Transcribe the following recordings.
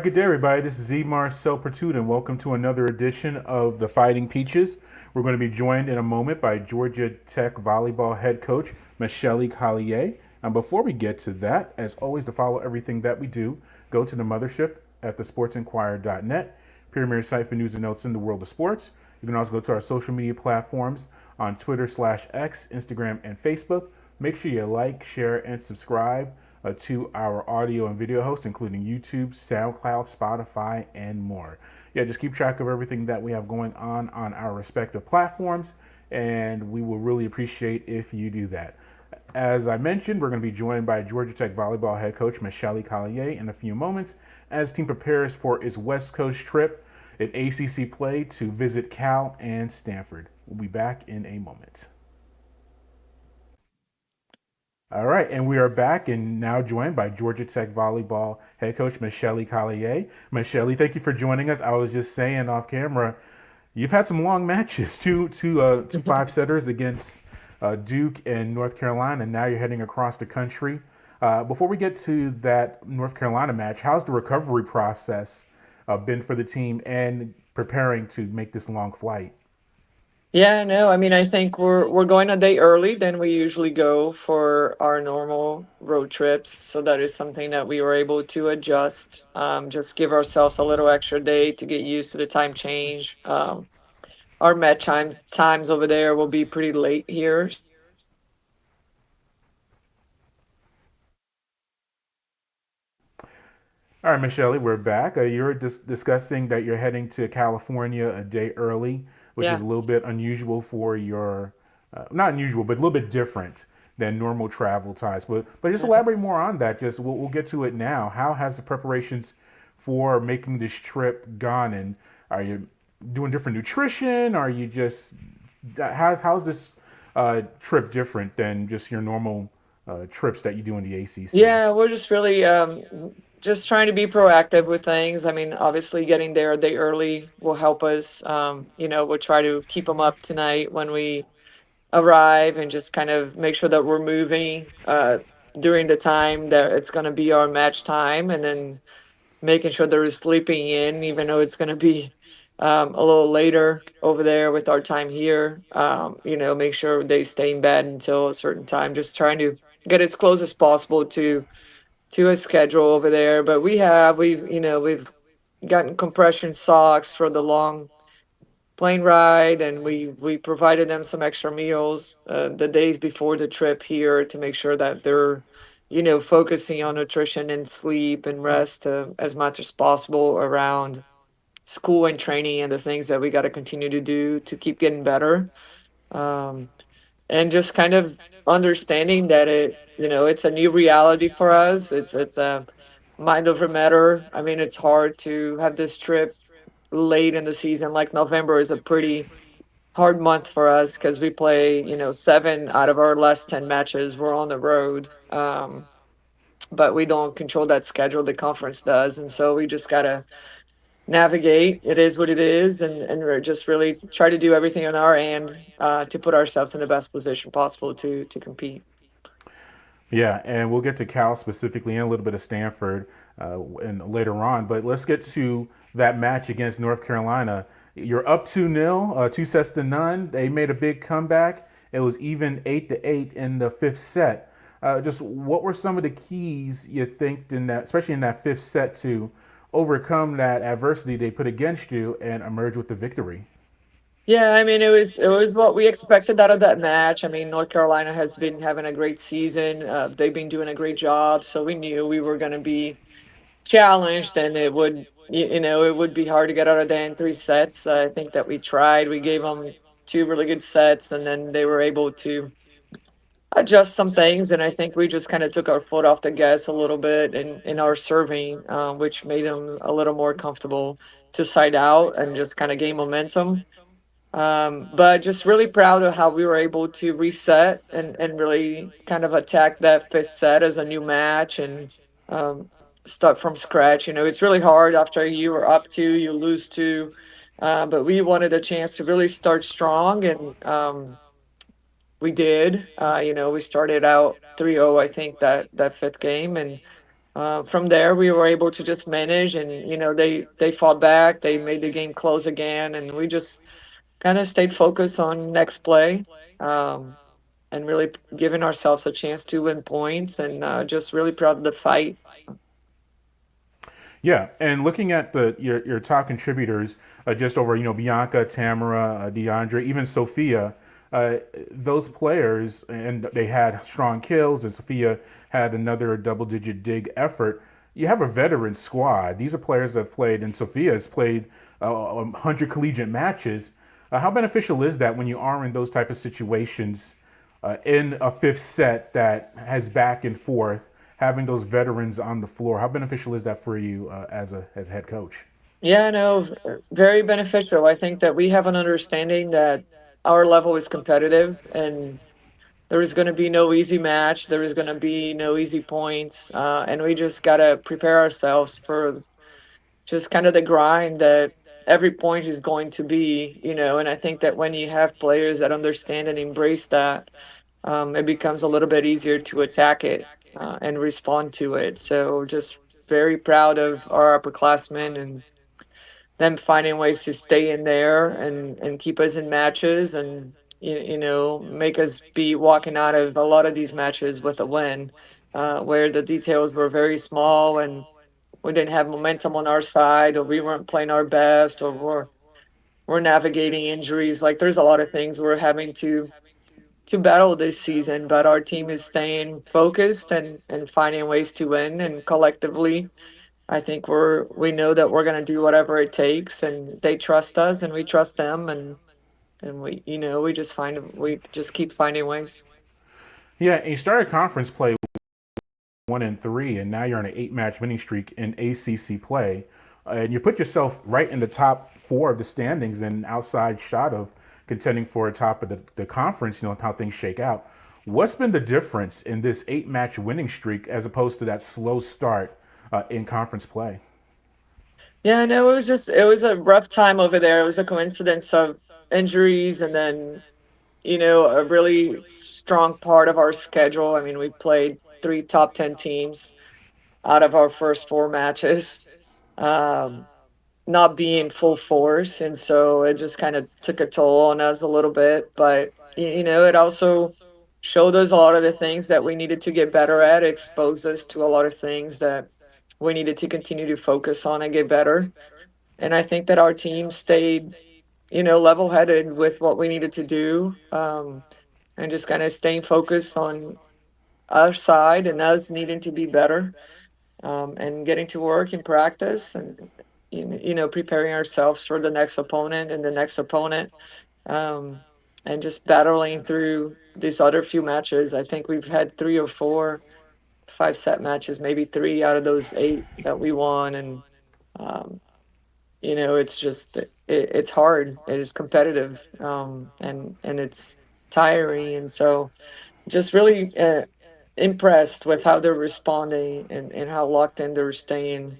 right, good day, everybody. This is Z Marcel Pertut, and welcome to another edition of the Fighting Peaches. We're going to be joined in a moment by Georgia Tech volleyball head coach Michelle Collier. And before we get to that, as always, to follow everything that we do, go to the mothership at thesportsinquirer.net, premier site for news and notes in the world of sports. You can also go to our social media platforms on Twitter/X, Instagram, and Facebook. Make sure you like, share, and subscribe to our audio and video hosts, including YouTube, SoundCloud, Spotify, and more. Yeah, just keep track of everything that we have going on our respective platforms, and we will really appreciate if you do that. As I mentioned, we're going to be joined by Georgia Tech volleyball head coach Michelle Collier in a few moments as the team prepares for its West Coast trip in ACC play to visit Cal and Stanford. We'll be back in a moment. All right, and we are back and now joined by Georgia Tech volleyball head coach Michelle Collier. Michelle, thank you for joining us. I was just saying off camera, you've had some long matches, two five setters against Duke and North Carolina, and now you're heading across the country. Before we get to that North Carolina match, how's the recovery process been for the team and preparing to make this long flight? Yeah, no, I mean, I think we're going a day early than we usually go for our normal road trips. So that is something that we were able to adjust. Just give ourselves a little extra day to get used to the time change. Our times over there will be pretty late here. All right, Michelle, we're back. You're discussing that you're heading to California a day early, which is Yeah. a little bit unusual for your, not unusual, but a little bit different than normal travel times. But just Yeah. elaborate more on that. Just we'll get to it now. How has the preparations for making this trip gone? And are you doing different nutrition? Are you just how's this trip different than just your normal trips that you do in the ACC? Yeah, we're just really just trying to be proactive with things. I mean, obviously getting there a day early will help us. We'll try to keep them up tonight when we arrive and just kind of make sure that we're moving during the time that it's going to be our match time, and then making sure they're sleeping in, even though it's going to be a little later over there with our time here. Make sure they stay in bed until a certain time, just trying to get as close as possible to a schedule over there. But we've gotten compression socks for the long plane ride, and we provided them some extra meals the days before the trip here to make sure that they're focusing on nutrition and sleep and rest as much as possible around school and training and the things that we got to continue to do to keep getting better. um, and just kind of understanding that it's a new reality for us. It's a mind over matter. I mean, it's hard to have this trip late in the season. Like November is a pretty hard month for us because we play, 7 out of our last 10 matches we're on the road. But we don't control that schedule, the conference does, and so we just gotta navigate. It is what it is, and we're just really try to do everything on our end to put ourselves in the best position possible to compete. Yeah, and we'll get to Cal specifically and a little bit of Stanford and later on. But let's get to that match against North Carolina. You're up 2-0, 2 sets to none. They made a big comeback. It was even 8-8 in the fifth set. Just what were some of the keys you think in that, especially in that fifth set, to overcome that adversity they put against you and emerge with the victory? Yeah, I mean, it was what we expected out of that match. I mean, North Carolina has been having a great season. They've been doing a great job, so we knew we were going to be challenged, and it would be hard to get out of there in 3 sets. I think that we tried. We gave them 2 really good sets, and then they were able to adjust some things. And I think we just kind of took our foot off the gas a little bit in our serving, which made them a little more comfortable to side out and just kind of gain momentum. But just really proud of how we were able to reset and really kind of attack that fifth set as a new match and um, start from scratch. It's really hard after you are up two, you lose two. But we wanted a chance to really start strong, and we did. We started out 3-0, I think, that fifth game, and From there, we were able to just manage, and they fought back, they made the game close again, and we just kind of stayed focused on next play, um, and really giving ourselves a chance to win points, and just really proud of the fight. Yeah, and looking at your top contributors, just over Bianca, Tamara, DeAndre, even Sophia, those players, and they had strong kills, and Sophia had another double-digit dig effort. You have a veteran squad. These are players that have played, and Sophia has played 100 collegiate matches. How beneficial is that when you are in those type of situations in a fifth set that has back and forth, having those veterans on the floor? How beneficial is that for you as a head coach? Yeah, no, very beneficial. I think that we have an understanding that our level is competitive, and there is going to be no easy match. There is going to be no easy points, and we just got to prepare ourselves for just kind of the grind that every point is going to be, and I think that when you have players that understand and embrace that, it becomes a little bit easier to attack it, and respond to it. So just very proud of our upperclassmen and them finding ways to stay in there and keep us in matches, and make us be walking out of a lot of these matches with a win, where the details were very small and we didn't have momentum on our side, or we weren't playing our best, or we're navigating injuries. Like there's a lot of things we're having to battle this season, but our team is staying focused and finding ways to win, and collectively I think we know that we're going to do whatever it takes, and they trust us and we trust them, and we just keep finding ways. Yeah, and you started conference play 1-3, and now you're on an 8-match winning streak in ACC play, and you put yourself right in the top four of the standings and outside shot of contending for a top of the conference. How things shake out. What's been the difference in this 8-match winning streak as opposed to that slow start in conference play? Yeah, no, it was a rough time over there. It was a coincidence of injuries, and then a really strong part of our schedule. I mean, we played three top 10 teams out of our first four matches, um, not being full force. And so it just kind of took a toll on us a little bit. But, it also showed us a lot of the things that we needed to get better at, exposed us to a lot of things that we needed to continue to focus on and get better. And I think that our team stayed, level headed with what we needed to do. And just kind of staying focused on our side and us needing to be better, and getting to work and practice, and preparing ourselves for the next opponent and the next opponent, um, and just battling through these other few matches. I think we've had three or four 5-set matches, maybe three out of those eight that we won, and um, it's just it's hard. It is competitive, and it's tiring, and so just really impressed with how they're responding, and how locked in they're staying,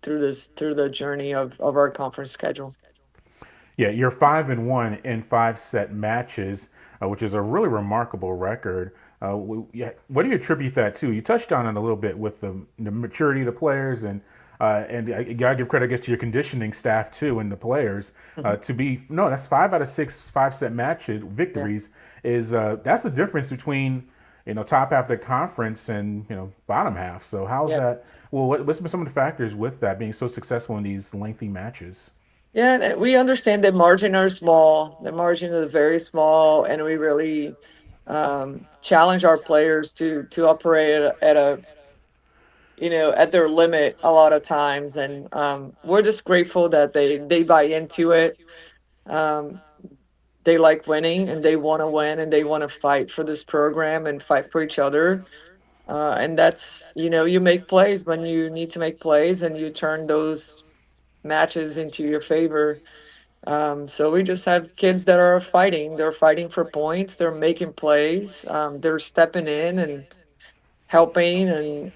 through the journey of our conference schedule. Yeah, you're 5-1 in 5-set matches, which is a really remarkable record. Yeah, what do you attribute that to? You touched on it a little bit with the maturity of the players, and I gotta give credit, I guess, to your conditioning staff too and the players Mhm. to be no. That's 5 out of 6 5-set matches Yeah. victories is that's the difference between top half of the conference and bottom half. So how's Yes. that? Well, what's been some of the factors with that being so successful in these lengthy matches? Yeah, and we understand that margin are small. The margin is very small, and we really challenge our players to operate at a at their limit a lot of times, and we're just grateful that they buy into it. Um, they like winning, and they want to win, and they want to fight for this program and fight for each other. And that's, you make plays when you need to make plays, and you turn those matches into your favor. So we just have kids that are fighting. They're fighting for points. They're making plays. They're stepping in and helping, and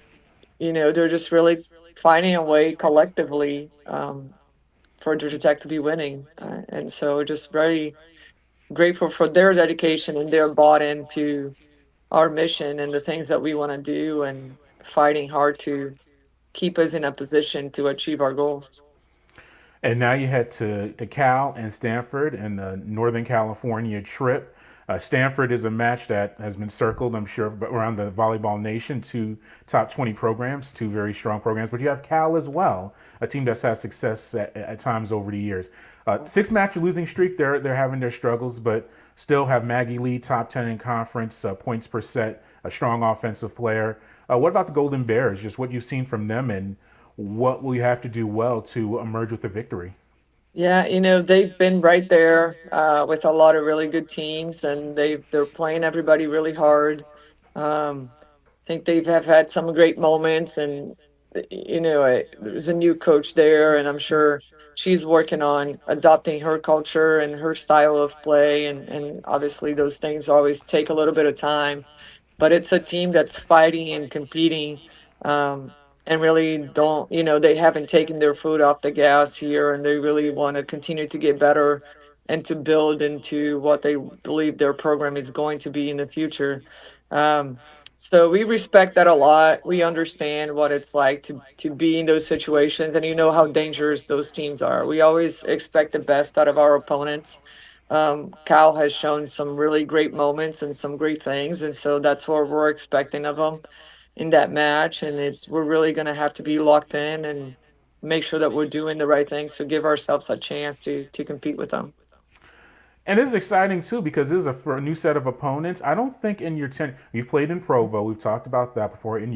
they're just really finding a way collectively, for Georgia Tech to be winning. And so just very grateful for their dedication, and their bought into our mission and the things that we want to do, and fighting hard to keep us in a position to achieve our goals. And now you head to Cal and Stanford and the Northern California trip. Stanford is a match that has been circled, I'm sure, around the volleyball nation. Two top 20 programs, two very strong programs. But you have Cal as well, a team that's had success at times over the years. Six-match losing streak. They're having their struggles, but still have Maggie Lee, top 10 in conference, points per set, a strong offensive player. What about the Golden Bears? Just what you've seen from them, and what will you have to do well to emerge with a victory? Yeah, they've been right there with a lot of really good teams, and they're playing everybody really hard. I think they have had some great moments, and there's a new coach there, and I'm sure she's working on adopting her culture and her style of play, and obviously those things always take a little bit of time, but it's a team that's fighting and competing, um, and really don't, they haven't taken their foot off the gas here, and they really want to continue to get better and to build into what they believe their program is going to be in the future. Um, so we respect that a lot. We understand what it's like to be in those situations, and you know how dangerous those teams are. We always expect the best out of our opponents. Cal has shown some really great moments and some great things, and so that's what we're expecting of them in that match. And we're really going to have to be locked in and make sure that we're doing the right things to give ourselves a chance to compete with them. And it's exciting too because this is for a new set of opponents. I don't think in your you've played in Provo. We've talked about that before in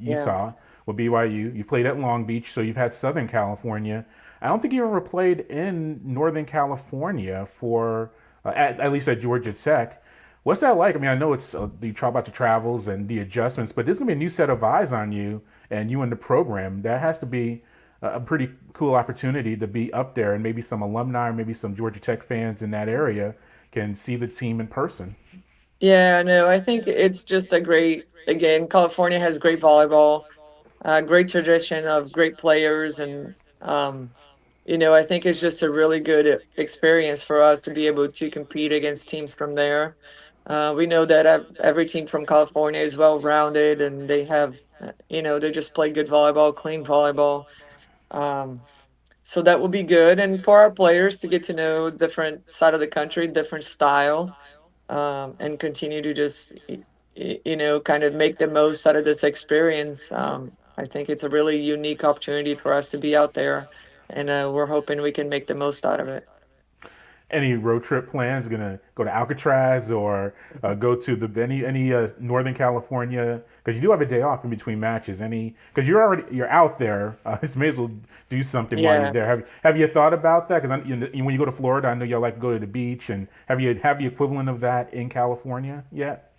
Yeah. Utah with BYU. You played at Long Beach, so you've had Southern California. I don't think you ever played in Northern California for at least at Georgia Tech. What's that like? I mean, I know it's you talk about the travels and the adjustments, but there's gonna be a new set of eyes on you and you in the program. That has to be a pretty cool opportunity to be up there, and maybe some alumni or maybe some Georgia Tech fans in that area can see the team in person. Yeah, no, I think it's just a great, again, California has great volleyball, great tradition of great players. And, I think it's just a really good experience for us to be able to compete against teams from there. We know that every team from California is well rounded, and they have, they just play good volleyball, clean volleyball. Um, so that will be good. And for our players to get to know different side of the country, different style, and continue to just kind of make the most out of this experience. I think it's a really unique opportunity for us to be out there, and we're hoping we can make the most out of it. Any road trip plans? Gonna go to Alcatraz or go to the any Northern California? Because you do have a day off in between matches. Any? Because you're out there. You may as well do something while you're Yeah, there. Have you thought about that? Because when you go to Florida, I know y'all like to go to the beach. And have the equivalent of that in California yet?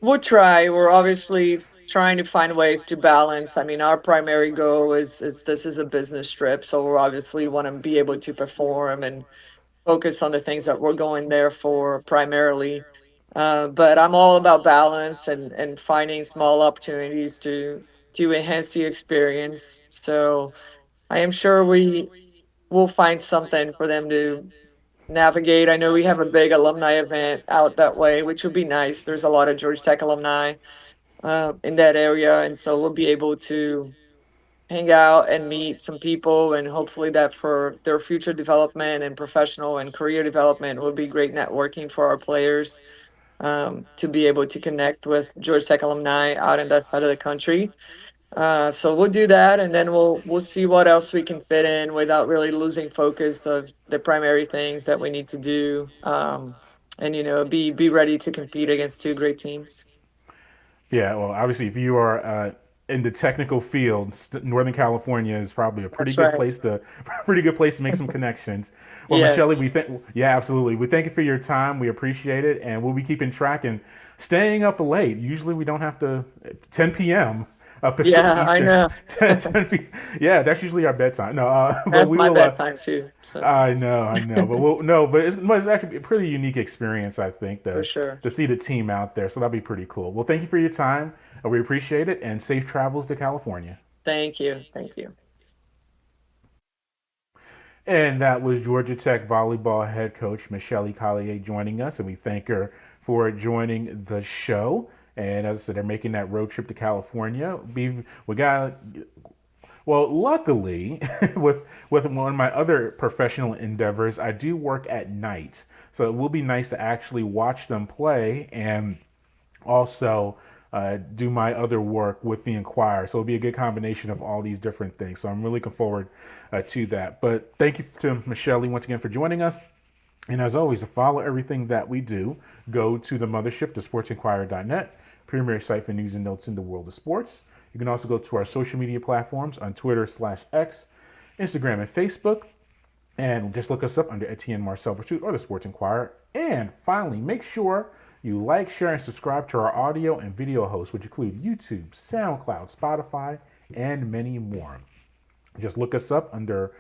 we'll try. We're obviously trying to find ways to balance. I mean, our primary goal is this is a business trip, so we obviously want to be able to perform and focus on the things that we're going there for primarily. But I'm all about balance and finding small opportunities to enhance the experience. So I am sure we will find something for them to navigate. I know we have a big alumni event out that way, which would be nice. There's a lot of Georgia Tech alumni in that area, and so we'll be able to hang out and meet some people, and hopefully that for their future development and professional and career development will be great networking for our players, to be able to connect with Georgia Tech alumni out in that side of the country. So we'll do that, and then we'll see what else we can fit in without really losing focus of the primary things that we need to do, and be ready to compete against two great teams. Yeah, well, obviously, if you are in the technical field, Northern California is probably a pretty That's good right. place to pretty good place to make some connections. Well, Michelle, Yes. yeah, absolutely. We thank you for your time. We appreciate it, and we'll be keeping track and staying up late. Usually, we don't have to 10 p.m. Pacific Yeah, I Eastern. know. 10 yeah, that's usually our bedtime. No, but That's we my will. bedtime too. So I know, but we'll, no, but it's actually a pretty unique experience, I think, for to sure. see the team out there. So that'll be pretty cool. Well, thank you for your time. We appreciate it, and safe travels to California. Thank you. Thank you. And that was Georgia Tech volleyball head coach Michelle Collier joining us, and we thank her for joining the show. And as I said, they're making that road trip to California. We got well, luckily, with one of my other professional endeavors, I do work at night, so it will be nice to actually watch them play and also do my other work with the Inquirer. So it'll be a good combination of all these different things. So I'm really looking forward to that. But thank you to Michelle once again for joining us. And as always, to follow everything that we do, go to the mothership, to sportsinquirer.net, premier site for news and notes in the world of sports. You can also go to our social media platforms on Twitter/X, Instagram, and Facebook. And just look us up under Etienne Marcel Pursuit or the Sports Inquirer. And finally, make sure you like, share, and subscribe to our audio and video hosts, which include YouTube, SoundCloud, Spotify, and many more. Just look us up under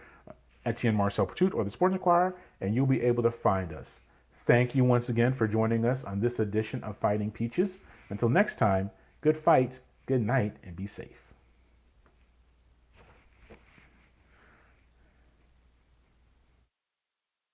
Etienne Marcel Pursuit or the Sports Inquirer, and you'll be able to find us. Thank you once again for joining us on this edition of Fighting Peaches. Until next time, good fight, good night, and be safe.